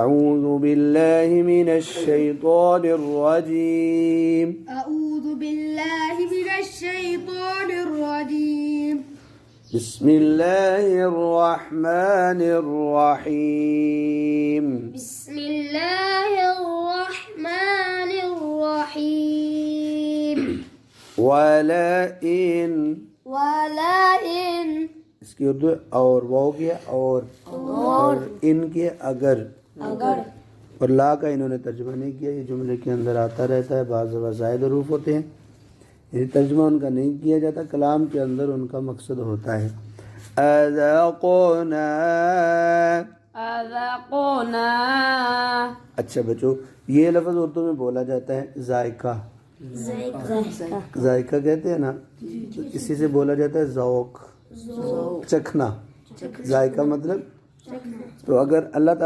अऊज़ु बिल्लाहि मिनश शैतानिर रजीम। अऊज़ु बिल्लाहि मिनश शैतानिर रजीम। बिस्मिल्लाहिर रहमानिर रहीम। बिस्मिल्लाहिर रहमानिर रहीम। वला इन, इसकी उर्दू और वाव की है और इन के अगर और ला का इन्होंने तर्जुमा नहीं किया। ये जुमले के अंदर आता रहता है, बाज़ ज़ायद हरूफ होते हैं, ये तर्जुमा उनका नहीं किया जाता, कलाम के अंदर उनका मकसद होता है। अज़क़ना, अच्छा बच्चों, ये लफ्ज़ उर्दू में बोला जाता है जायका, जायका कहते हैं ना, तो इसी से बोला जाता है ज़ौक़, चखना। जायका मतलब, तो अगर अल्लाह